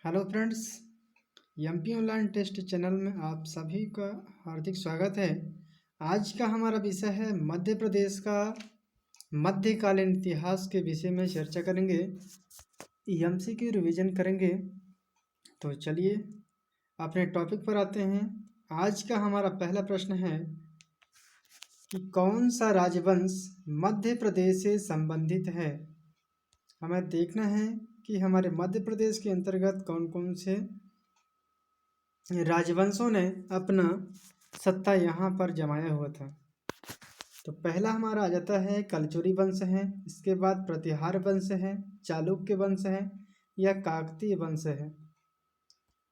Hello friends, MP online test channel में आप सभी का हार्दिक स्वागत है। आज का हमारा विषय है मध्य प्रदेश का मध्यकालीन इतिहास के विषय में चर्चा करेंगे। एमसी की रिवीजन करेंगे। तो चलिए अपने टॉपिक पर आते हैं। आज का हमारा पहला प्रश्न है कि कौन सा राजवंश मध्य प्रदेश से संबंधित है। हमें देखना है कि हमारे मध्य प्रदेश के अंतर्गत कौन कौन से राजवंशों ने अपना सत्ता यहाँ पर जमाया हुआ था। तो पहला हमारा आ जाता है कलचुरी वंश है, इसके बाद प्रतिहार वंश है, चालुक्य वंश है या काकतीय वंश है।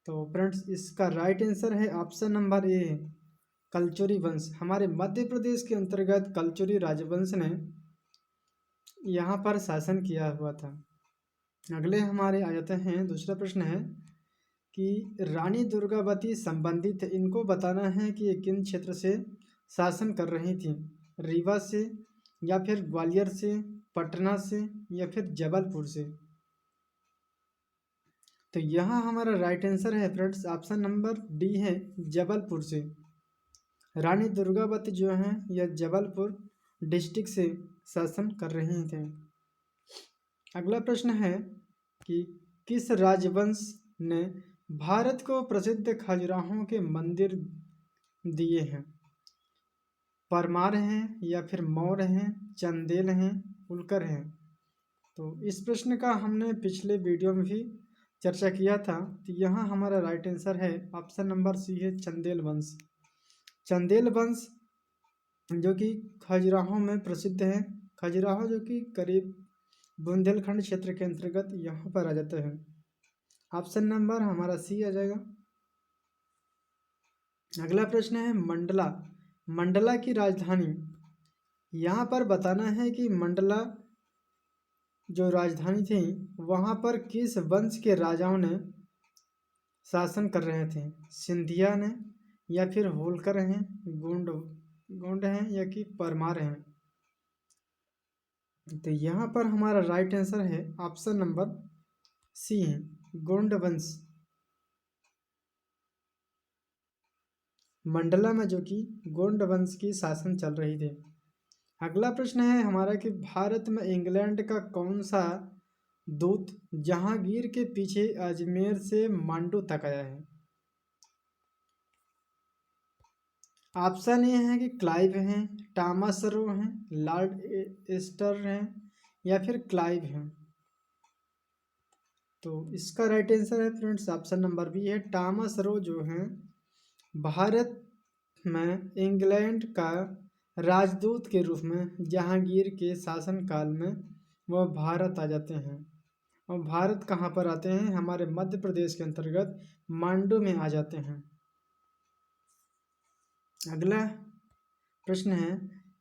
तो फ्रेंड्स इसका राइट आंसर है ऑप्शन नंबर ए, कलचुरी वंश। हमारे मध्य प्रदेश के अंतर्गत कलचुरी राजवंश ने यहाँ पर शासन किया हुआ था। अगले हमारे आ जाते हैं, दूसरा प्रश्न है कि रानी दुर्गावती संबंधित है। इनको बताना है कि ये किन क्षेत्र से शासन कर रही थी, रीवा से या फिर ग्वालियर से, पटना से या फिर जबलपुर से। तो यहाँ हमारा राइट आंसर है फ्रेंड्स ऑप्शन नंबर डी है, जबलपुर से। रानी दुर्गावती जो हैं यह जबलपुर डिस्ट्रिक्ट से शासन कर रही थे। अगला प्रश्न है कि किस राजवंश ने भारत को प्रसिद्ध खजुराहों के मंदिर दिए हैं। परमार हैं या फिर मौर्य हैं, चंदेल हैं, उल्कर हैं। तो इस प्रश्न का हमने पिछले वीडियो में भी चर्चा किया था। तो यहाँ हमारा राइट आंसर है ऑप्शन नंबर सी है, चंदेल वंश। चंदेल वंश जो कि खजुराहो में प्रसिद्ध है। खजुराहो जो कि करीब बुंदेलखंड क्षेत्र के अंतर्गत यहाँ पर आ जाता है। ऑप्शन नंबर हमारा सी आ जाएगा। अगला प्रश्न है मंडला। मंडला की राजधानी, यहाँ पर बताना है कि मंडला जो राजधानी थी वहाँ पर किस वंश के राजाओं ने शासन कर रहे थे। सिंधिया ने या फिर होलकर हैं, गोंड हैं या कि परमार हैं। तो यहाँ पर हमारा राइट आंसर है ऑप्शन नंबर सी है, गोंड वंश। मंडला में जो कि गोंड वंश की शासन चल रही थी। अगला प्रश्न है हमारा कि भारत में इंग्लैंड का कौन सा दूत जहांगीर के पीछे अजमेर से मांडू तक आया है। ऑप्शन ये है कि क्लाइव हैं, टॉमस रो हैं, लॉर्ड एस्टर हैं या फिर क्लाइव हैं। तो इसका राइट आंसर है फ्रेंड्स ऑप्शन नंबर बी है, टॉमस रो जो हैं भारत में इंग्लैंड का राजदूत के रूप में जहांगीर के शासनकाल में वह भारत आ जाते हैं। और भारत कहाँ पर आते हैं, हमारे मध्य प्रदेश के अंतर्गत मांडू में आ जाते हैं। अगला प्रश्न है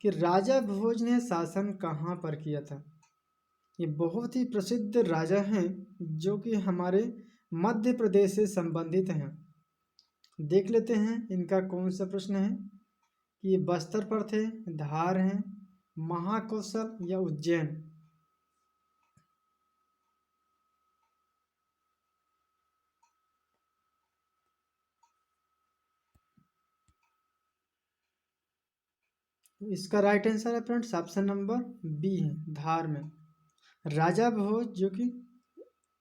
कि राजा भोज ने शासन कहाँ पर किया था। ये बहुत ही प्रसिद्ध राजा हैं जो कि हमारे मध्य प्रदेश से संबंधित हैं। देख लेते हैं इनका कौन सा प्रश्न है कि ये बस्तर पर थे, धार हैं, महाकौशल या उज्जैन। इसका राइट आंसर है फ्रेंड्स ऑप्शन नंबर बी है, धार में। राजा भोज जो कि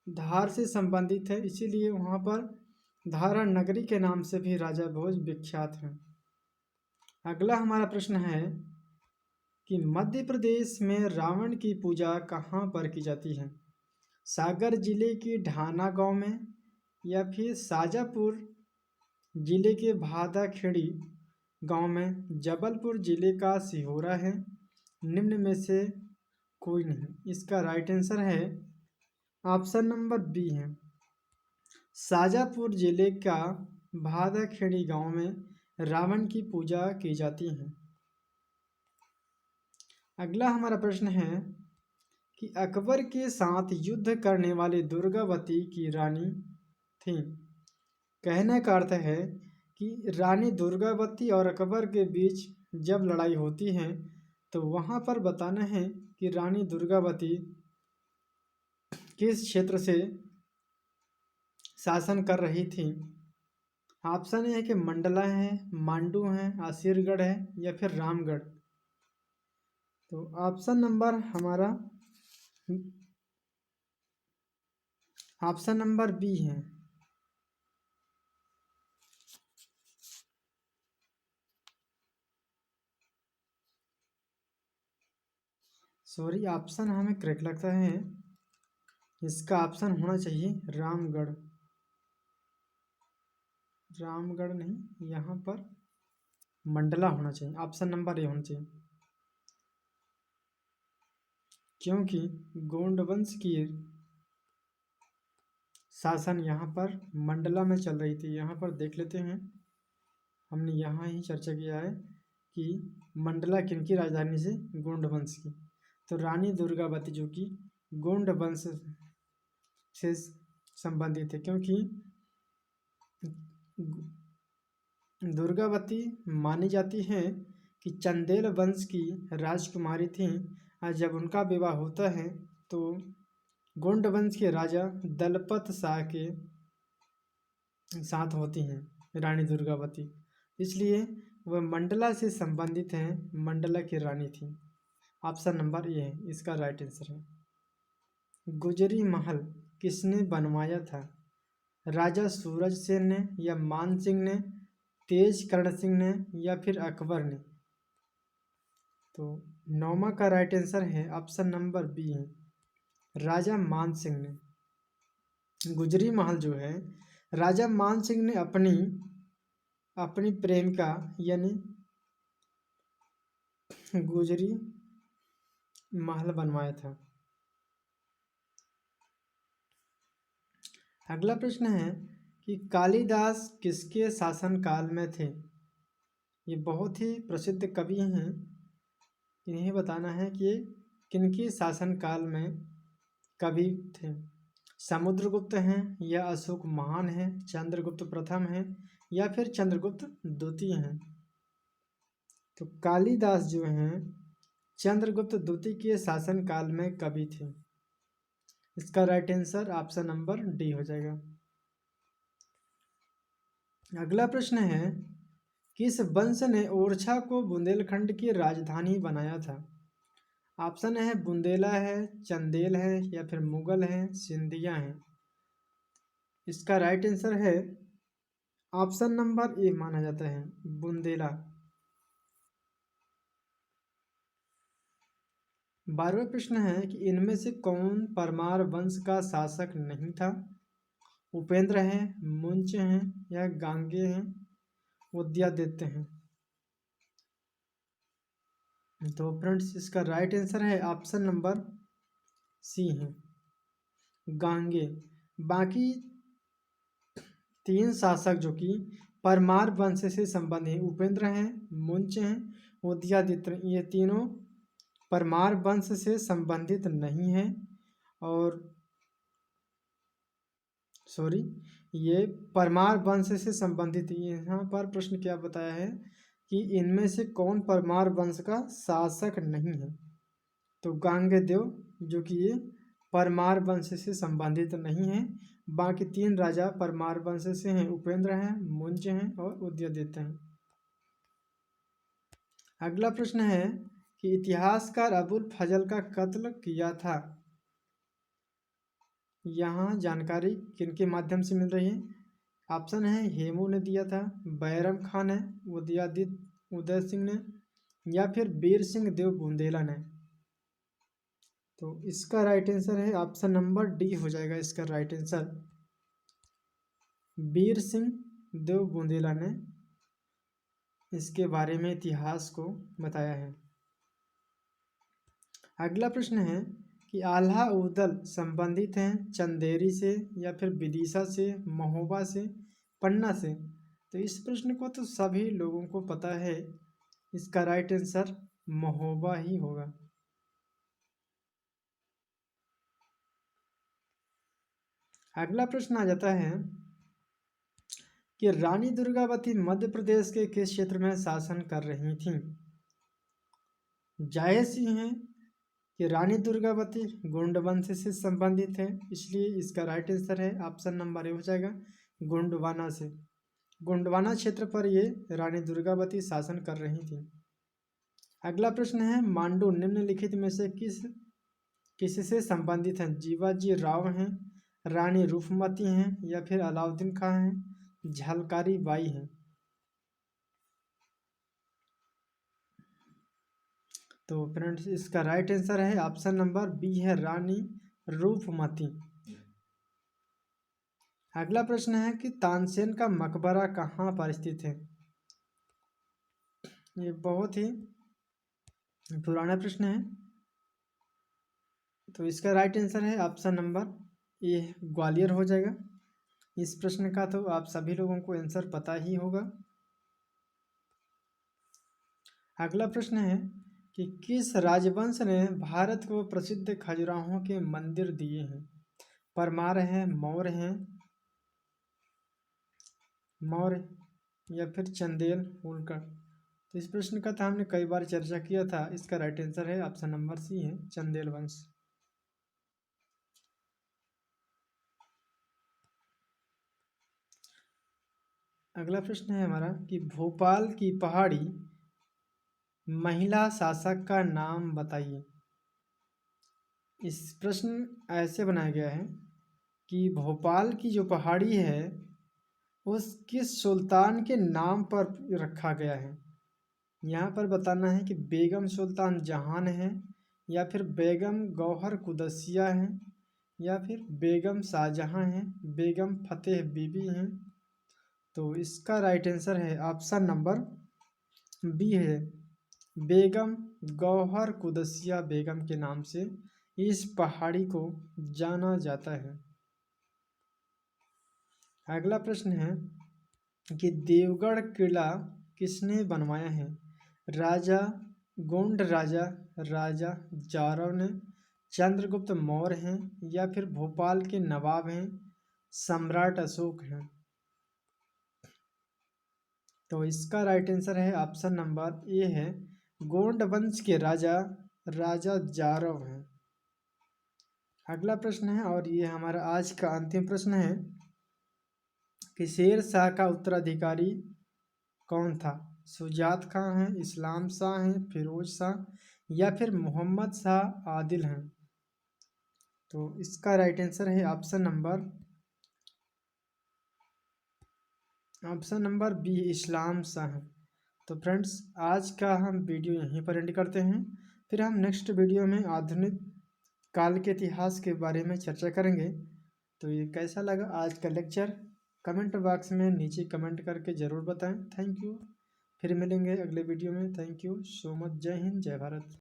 धार से संबंधित है, इसीलिए वहाँ पर धारा नगरी के नाम से भी राजा भोज विख्यात हैं। अगला हमारा प्रश्न है कि मध्य प्रदेश में रावण की पूजा कहाँ पर की जाती है। सागर जिले के ढाना गांव में या फिर शाजापुर जिले के भादाखेड़ी गांव में, जबलपुर जिले का सिहोरा है, निम्न में से कोई नहीं। इसका राइट आंसर है ऑप्शन नंबर बी है, शाजापुर जिले का भादाखेड़ी गांव में रावण की पूजा की जाती है। अगला हमारा प्रश्न है कि अकबर के साथ युद्ध करने वाली दुर्गावती की रानी थी। कहने का अर्थ है कि रानी दुर्गावती और अकबर के बीच जब लड़ाई होती है तो वहाँ पर बताना है कि रानी दुर्गावती किस क्षेत्र से शासन कर रही थी? ऑप्शन ए है कि मंडला है, मांडू है, आसिरगढ़ है या फिर रामगढ़। तो ऑप्शन नंबर हमारा ऑप्शन नंबर बी है। सॉरी, ऑप्शन हमें करेक्ट लगता है, इसका ऑप्शन होना चाहिए रामगढ़। रामगढ़ नहीं, यहाँ पर मंडला होना चाहिए, ऑप्शन नंबर ए होना चाहिए, क्योंकि गोंड वंश की शासन यहाँ पर मंडला में चल रही थी। यहाँ पर देख लेते हैं, हमने यहाँ ही चर्चा किया है कि मंडला किनकी राजधानी से, गोंड वंश की। तो रानी दुर्गावती जो कि गोंड वंश से संबंधित है, क्योंकि दुर्गावती मानी जाती है कि चंदेल वंश की राजकुमारी थी, और जब उनका विवाह होता है तो गोंड वंश के राजा दलपत शाह के साथ होती हैं रानी दुर्गावती, इसलिए वह मंडला से संबंधित हैं, मंडला की रानी थी। ऑप्शन नंबर ए है इसका राइट आंसर है। गुजरी महल किसने बनवाया था? राजा सूरज सेन ने, या मान सिंह ने, तेज करण सिंह ने, या फिर अकबर ने। तो नौमा का राइट आंसर है ऑप्शन नंबर बी है, राजा मान सिंह ने। गुजरी महल जो है, राजा मान सिंह ने अपनी प्रेमिका यानी गुजरी महल बनवाया था। अगला प्रश्न है कि कालिदास किसके शासनकाल में थे? ये बहुत ही प्रसिद्ध कवि हैं, इन्हें बताना है कि किनके शासनकाल में कवि थे। समुद्रगुप्त हैं, या अशोक महान हैं, चंद्रगुप्त प्रथम हैं, या फिर चंद्रगुप्त द्वितीय हैं। तो कालिदास जो हैं चंद्रगुप्त द्वितीय के शासनकाल में कवि थे। इसका right answer option number D हो जाएगा। अगला प्रश्न है, किस वंश ने ओरछा को बुंदेलखंड की राजधानी बनाया था? ऑप्शन है बुंदेला है, चंदेल है, या फिर मुगल है, सिंधिया है। इसका राइट आंसर है ऑप्शन नंबर ए माना जाता है, बुंदेला। 12वां प्रश्न है कि इनमें से कौन परमार वंश का शासक नहीं था? उपेंद्र हैं, मुंच हैं, या गांगे हैं, उदयादित्य हैं। तो फ्रेंड्स इसका राइट आंसर है ऑप्शन नंबर सी है, गांगे। बाकी 3 शासक जो कि परमार वंश से संबंधित हैं, उपेंद्र हैं, मुंच हैं, उदयादित्य, ये तीनों परमार वंश से संबंधित नहीं हैं। और सॉरी, ये परमार वंश से संबंधित, यहाँ पर प्रश्न क्या बताया है कि इनमें से कौन परमार वंश का शासक नहीं है? तो गांगेय जो कि ये परमार वंश से संबंधित नहीं है। बाकी 3 राजा परमार वंश से हैं, उपेंद्र हैं, मुंज हैं और उदयादित्य हैं। अगला प्रश्न है कि इतिहासकार अबुल फजल का कत्ल किया था। यहाँ जानकारी किनके माध्यम से मिल रही है? ऑप्शन है हेमू ने दिया था, बैरम खान है, उदय सिंह ने, या फिर बीर सिंह देव बुंदेला ने। तो इसका राइट आंसर है ऑप्शन नंबर डी हो जाएगा इसका राइट आंसर, बीर सिंह देव बुंदेला ने इसके बारे में इतिहास को बताया है। अगला प्रश्न है कि आल्हा उदल संबंधित हैं चंदेरी से, या फिर विदिशा से, महोबा से, पन्ना से। तो इस प्रश्न को तो सभी लोगों को पता है, इसका राइट आंसर महोबा ही होगा। अगला प्रश्न आ जाता है कि रानी दुर्गावती मध्य प्रदेश के किस क्षेत्र में शासन कर रही थीं? जायसी हैं कि रानी दुर्गावती गोंड वंश से संबंधित है, इसलिए इसका राइट आंसर है ऑप्शन नंबर ए हो जाएगा गोंडवाना से। गोंडवाना क्षेत्र पर ये रानी दुर्गावती शासन कर रही थी। अगला प्रश्न है मांडू निम्नलिखित में से किससे संबंधित हैं? जीवाजी राव हैं, रानी रूपमती हैं, या फिर अलाउद्दीन खां हैं, झलकारी बाई हैं। तो फ्रेंड्स इसका राइट आंसर है ऑप्शन नंबर बी है रानी रूपमती। अगला प्रश्न है कि तानसेन का मकबरा कहाँ पर स्थित है? ये बहुत ही पुराना प्रश्न है, तो इसका राइट आंसर है ऑप्शन नंबर ए ग्वालियर हो जाएगा। इस प्रश्न का तो आप सभी लोगों को आंसर पता ही होगा। अगला प्रश्न है कि किस राजवंश ने भारत को प्रसिद्ध खजुराहों के मंदिर दिए हैं? परमार हैं, मौर्य या फिर चंदेल होलकर। तो इस प्रश्न का तो हमने कई बार चर्चा किया था। इसका राइट आंसर है ऑप्शन नंबर सी है चंदेल वंश। अगला प्रश्न है हमारा कि भोपाल की पहाड़ी महिला शासक का नाम बताइए। इस प्रश्न ऐसे बनाया गया है कि भोपाल की जो पहाड़ी है उस किस सुल्तान के नाम पर रखा गया है। यहाँ पर बताना है कि बेगम सुल्तान जहान है, या फिर बेगम गौहर कुदसिया है, या फिर बेगम शाहजहां है, बेगम फतेह बीबी हैं। तो इसका राइट आंसर है ऑप्शन नंबर बी है बेगम गौहर कुदसिया बेगम के नाम से इस पहाड़ी को जाना जाता है। अगला प्रश्न है कि देवगढ़ किला किसने बनवाया है? राजा गोंड राजा जारव ने, चंद्रगुप्त मौर्य हैं, या फिर भोपाल के नवाब हैं, सम्राट अशोक हैं। तो इसका राइट आंसर है ऑप्शन नंबर ए है गोंड वंश के राजा जारव हैं। अगला प्रश्न है और ये हमारा आज का अंतिम प्रश्न है कि शेर शाह का उत्तराधिकारी कौन था? सुजात खां हैं, इस्लाम शाह हैं, फिरोज शाह, या फिर मोहम्मद शाह आदिल हैं। तो इसका राइट आंसर है ऑप्शन नंबर बी इस्लाम शाह। तो फ्रेंड्स आज का हम वीडियो यहीं पर एंड करते हैं। फिर हम नेक्स्ट वीडियो में आधुनिक काल के इतिहास के बारे में चर्चा करेंगे। तो ये कैसा लगा आज का लेक्चर कमेंट बॉक्स में नीचे कमेंट करके ज़रूर बताएं। Thank you. फिर मिलेंगे अगले वीडियो में। Thank you so much. जय हिंद, जय भारत।